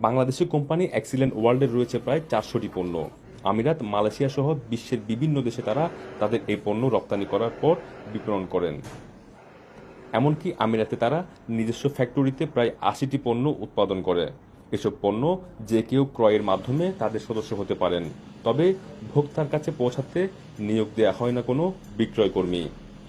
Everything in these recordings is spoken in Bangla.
বাংলাদেশি কোম্পানি এক্সিলেন্ট ওয়ার্ল্ডের রয়েছে প্রায় 400টি পণ্য। আমিরাত, মালয়েশিয়া সহ বিশ্বের বিভিন্ন দেশে তারা তাদের এই পণ্য রপ্তানি করার পর বিপণন করেন। এমনকি আমিরাতে তারা নিজস্ব ফ্যাক্টরিতে প্রায় 80টি পণ্য উৎপাদন করে। এসব পণ্য যে কেউ ক্রয়ের মাধ্যমে তাদের সদস্য হতে পারেন, তবে ভোক্তার কাছে পৌঁছাতে নিয়োগ দেওয়া হয় না কোনো বিক্রয়কর্মী।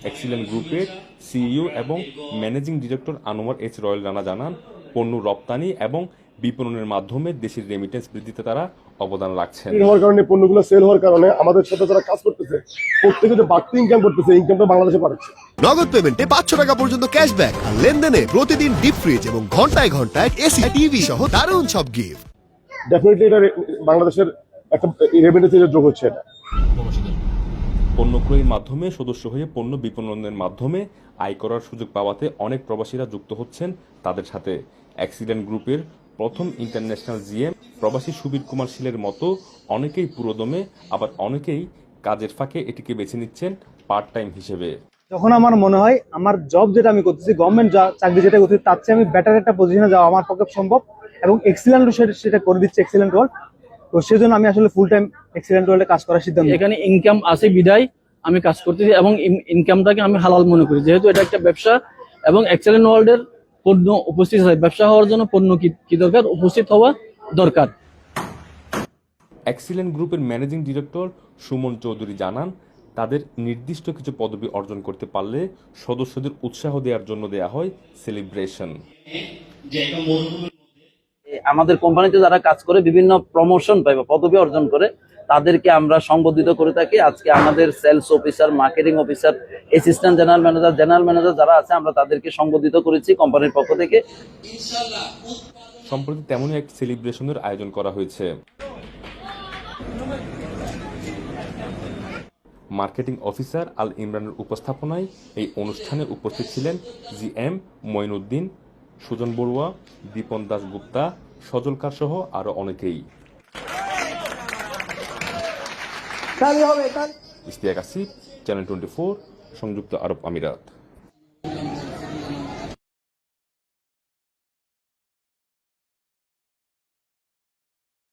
এক্সিলেন্ট গ্রুপের সিইও এবং managing director Anwar H royal Rana জানান, পণ্য রপ্তানি এবং বিপণনের মাধ্যমে দেশের রেমিটেন্স বৃদ্ধিতে তারা অবদান রাখছেন। হওয়ার কারণে পণ্যগুলো সেল হওয়ার কারণে আমাদের সাথে যারা কাজ করতেছে প্রত্যেকে যে বাড়তি ইনকাম করতেছে, ইনকামটা বাংলাদেশে পাচ্ছে। নগদ পেমেন্টে 500 টাকা পর্যন্ত ক্যাশব্যাক আর লেনদেনে প্রতিদিন ডিপ ফ্রিজ এবং ঘন্টায় ঘন্টায় এসি, টিভি সহ দারুণ সব গিফট। ডেফিনেটলি এটা বাংলাদেশের একটা রেমিটেন্সের যোগ হচ্ছে। এটা পণ্য ক্রয়ের মাধ্যমে সদস্য হয়ে পণ্য বিপণনের মাধ্যমে আয় করার সুযোগ পাওয়াতে অনেক প্রবাসীরা যুক্ত হচ্ছেন তাদের সাথে। এক্সিলেন্ট গ্রুপের প্রথম ইন্টারন্যাশনাল জিএম প্রবাসী সুবীর কুমার শীলের মতো অনেকেই পুরোদমে, আবার অনেকেই কাজের ফাঁকে এটিকে বেছে নিচ্ছেন পার্ট টাইম হিসেবে। যখন আমার মনে হয় আমার জব যেটা আমি করতেছি, গভর্নমেন্ট চাকরি যেটা করতেছি, তার চেয়ে আমি বেটার একটা পজিশনে যাওয়া আমার পক্ষে সম্ভব, এবং এক্সিলেন্ট সেটা করে দিচ্ছে এক্সিলেন্ট ওয়ার্ল্ড। তো সেজন্য আমি আসলে ফুল টাইম এক্সিলেন্ট ওয়ার্ল্ডে কাজ করার সিদ্ধান্ত। এখানে ইনকাম আছে বিদায় আমি কাজ করতেছি, এবং ইনকামটাকে আমি হালাল মনে করি, যেহেতু এটা একটা ব্যবসা এবং এক্সিলেন্ট ওয়ার্ল্ডের পণ্য উপস্থিত হয়। ব্যবসা হওয়ার জন্য পণ্য কি দরকার, উপস্থিত হওয়া দরকার। এক্সিলেন্ট গ্রুপের ম্যানেজিং ডিরেক্টর সুমন চৌধুরী জানান, তাদের নির্দিষ্ট কিছু পদবি অর্জন করতে পারলে সদস্যদের উৎসাহ দেওয়ার জন্য দেয়া হয় সেলিব্রেশন। আমাদের কোম্পানিতে যারা কাজ করে বিভিন্ন প্রমোশন পায় বা পদবি অর্জন করে, তাদেরকে আমরা সংবর্ধিত করে থাকি। আজকে আমাদের sales officer, marketing officer, assistant general manager যারা আছে, আমরা তাদেরকে সংবর্ধিত করেছি কোম্পানির পক্ষ থেকে। সম্প্রতি তেমনই এক সেলিব্রেশনের আয়োজন করা হয়েছে। মার্কেটিং অফিসার আল ইমরানের উপস্থাপনায় এই অনুষ্ঠানে উপস্থিত ছিলেন জিএম মঈনুদ্দিন, সুজন বড়ুয়া, দীপন দাশগুপ্তা, সজলকার সহ আরো অনেকেই। ইশতিয়াক আসিফ, চ্যানেল 24, সংযুক্ত আরব আমিরাত।